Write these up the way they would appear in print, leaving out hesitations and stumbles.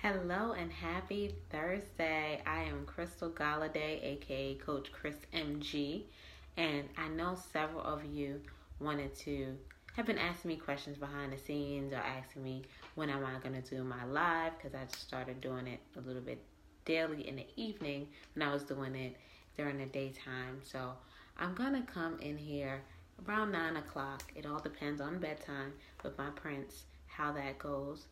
Hello and happy Thursday. I am Crystal Galladay, aka Coach Chris MG, and I know several of you wanted to have been asking me questions behind the scenes or asking me when am I going to do my live because I just started doing it a little bit daily in the evening when I was doing it during the daytime. So I'm going to come in here around 9 o'clock. It all depends on bedtime with my prince, how that goes,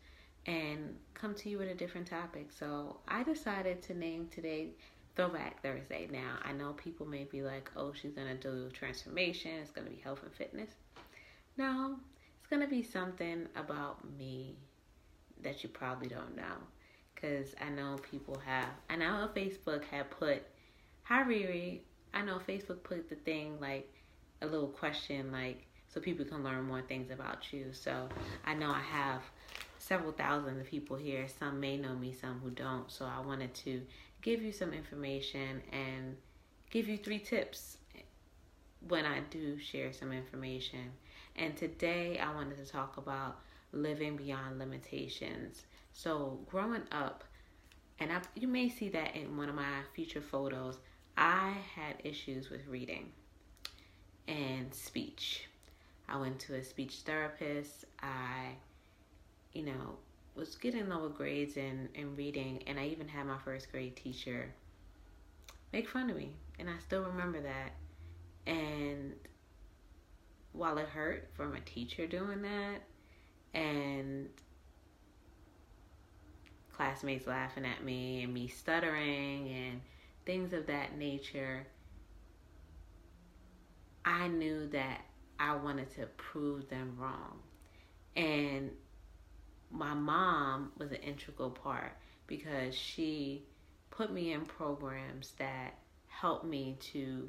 and come to you with a different topic. So I decided to name today Throwback Thursday. Now, I know people may be like, oh, she's going to do transformation, it's going to be health and fitness. No, it's going to be something about me that you probably don't know. Because I know people have, I know Facebook had put, hi Riri, I know Facebook put the thing like a little question like so people can learn more things about you. So I know I have several thousand of people here. Some may know me, some who don't. So I wanted to give you some information and give you 3 tips when I do share some information. And today I wanted to talk about living beyond limitations. So growing up, and you may see that in one of my future photos, I had issues with reading and speech. I went to a speech therapist. I was getting lower grades in reading, and I even had my first grade teacher make fun of me, and I still remember that. And while it hurt from a teacher doing that, and classmates laughing at me, and me stuttering, and things of that nature, I knew that I wanted to prove them wrong. And my mom was an integral part because she put me in programs that helped me to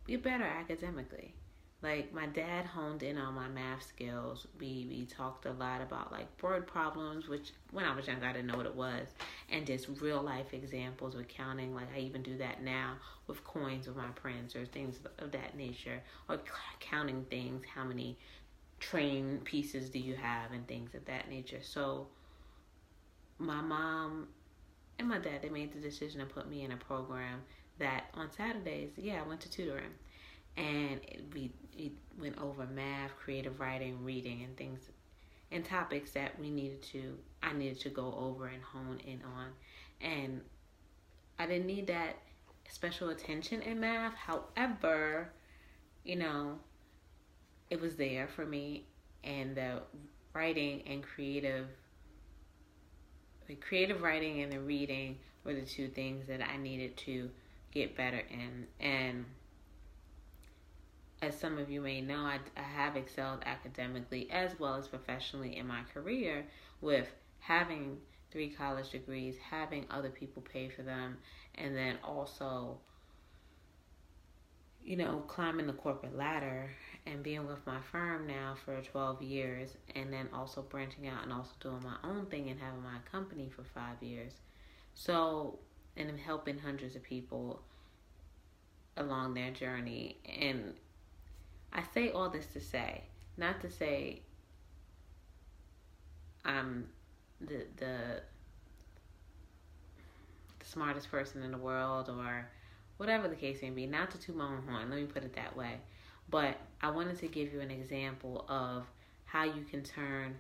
get better academically. Like my dad honed in on my math skills. We talked a lot about like word problems, which when I was young I didn't know what it was, and just real life examples with counting. Like I even do that now with coins with my friends or things of that nature, or counting things, how many train pieces do you have and things of that nature. So my mom and my dad, they made the decision to put me in a program that on Saturdays, I went to tutoring, and we went over math, creative writing, reading, and things and topics that I needed to go over and hone in on. And I didn't need that special attention in math. However, it was there for me, and the writing and creative writing and the reading were the 2 things that I needed to get better in. And as some of you may know, I have excelled academically as well as professionally in my career with having 3 college degrees, having other people pay for them, and then also climbing the corporate ladder and being with my firm now for 12 years, and then also branching out and also doing my own thing and having my company for 5 years. So, and I'm helping hundreds of people along their journey. And I say all this to say, not to say I'm the smartest person in the world or whatever the case may be, not to toot my own horn, let me put it that way. But I wanted to give you an example of how you can turn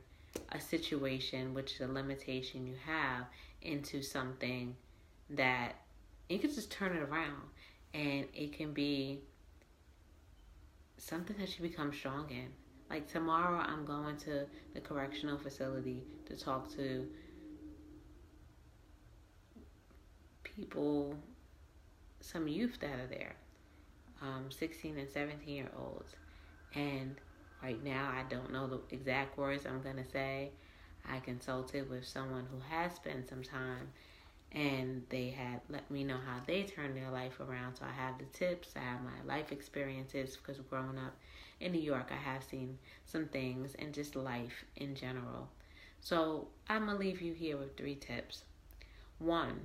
a situation, which is a limitation you have, into something that you can just turn it around. And it can be something that you become strong in. Like tomorrow I'm going to the correctional facility to talk to people, some youth that are there, 16 and 17-year-olds. And right now I don't know the exact words I'm going to say. I consulted with someone who has spent some time, and they had let me know how they turned their life around. So I have the tips, I have my life experiences, because growing up in New York, I have seen some things and just life in general. So I'm going to leave you here with 3 tips. 1,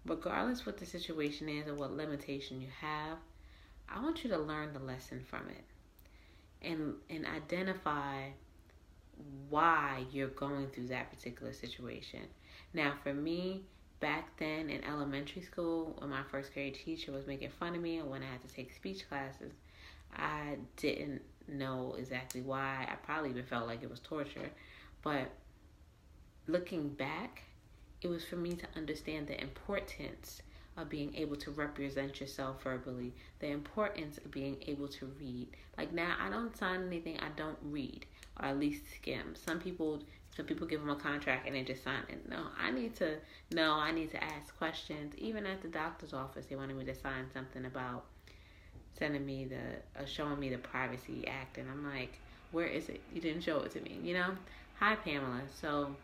regardless what the situation is or what limitation you have, I want you to learn the lesson from it and identify why you're going through that particular situation. Now, for me, back then in elementary school, when my first grade teacher was making fun of me and when I had to take speech classes, I didn't know exactly why. I probably even felt like it was torture. But looking back, it was for me to understand the importance of being able to represent yourself verbally, the importance of being able to read. Like now, I don't sign anything I don't read, or at least skim. Some people give them a contract and they just sign it. No, I need to know. I need to ask questions. Even at the doctor's office, they wanted me to sign something about sending me showing me the Privacy Act, and I'm like, where is it? You didn't show it to me, you know? Hi, Pamela. So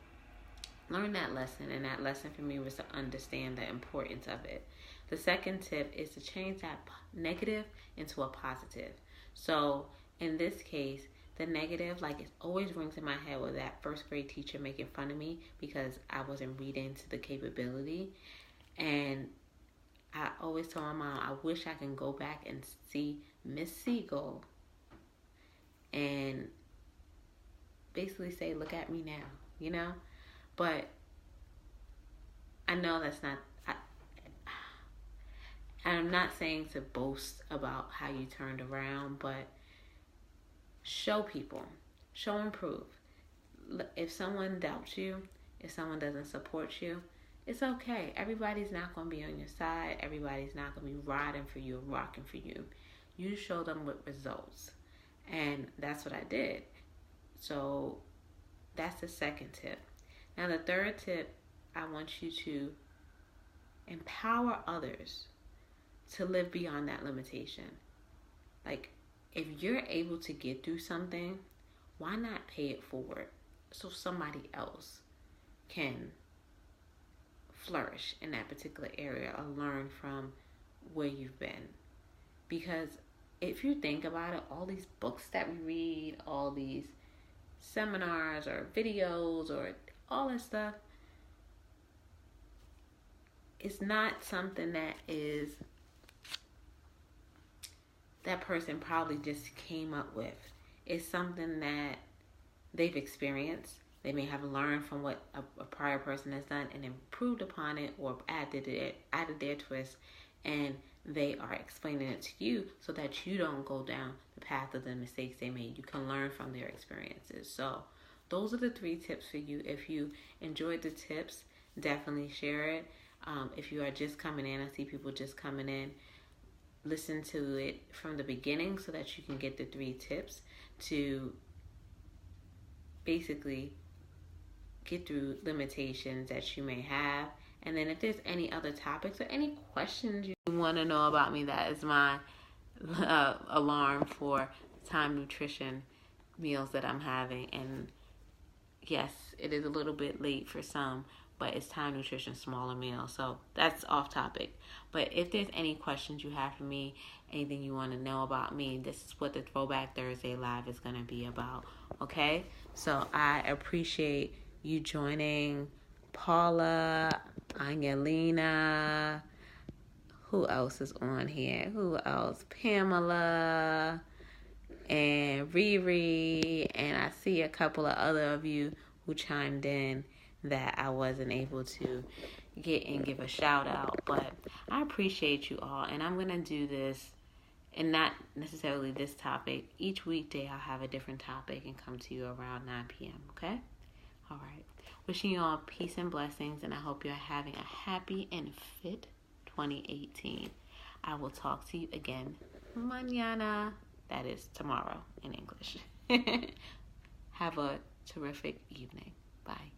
learn that lesson, and that lesson for me was to understand the importance of it. The second tip is to change that negative into a positive. So in this case, the negative, like, it always rings in my head with that first grade teacher making fun of me because I wasn't reading to the capability. And I always tell my mom, I wish I can go back and see Miss Siegel and basically say, look at me now, you know? But I know that's not, I'm not saying to boast about how you turned around, but show people, show and prove. If someone doubts you, if someone doesn't support you, it's okay. Everybody's not going to be on your side. Everybody's not going to be riding for you, rocking for you. You show them with results. And that's what I did. So that's the second tip. Now, the third tip, I want you to empower others to live beyond that limitation. Like, if you're able to get through something, why not pay it forward so somebody else can flourish in that particular area or learn from where you've been? Because if you think about it, all these books that we read, all these seminars or videos or all that stuff, it's not something that person probably just came up with. It's something that they've experienced. They may have learned from what a prior person has done and improved upon it or added their twist, and they are explaining it to you so that you don't go down the path of the mistakes they made. You can learn from their experiences. So those are the 3 tips for you. If you enjoyed the tips, definitely share it. If you are just coming in, I see people just coming in, listen to it from the beginning so that you can get the 3 tips to basically get through limitations that you may have. And then if there's any other topics or any questions you want to know about me, that is my alarm for Time Nutrition meals that I'm having. And yes, it is a little bit late for some, but it's Time Nutrition smaller meal. So that's off topic. But if there's any questions you have for me, anything you want to know about me, this is what the Throwback Thursday Live is going to be about. Okay? So I appreciate you joining. Paula, Angelina, who else is on here? Who else? Pamela and Riri, and I see a couple of other of you who chimed in that I wasn't able to get and give a shout out, but I appreciate you all, and I'm gonna do this, and not necessarily this topic. Each weekday I'll have a different topic and come to you around 9 p.m. Okay? All right. Wishing you all peace and blessings, and I hope you're having a happy and fit 2018. I will talk to you again mañana. That is tomorrow in English. Have a terrific evening. Bye.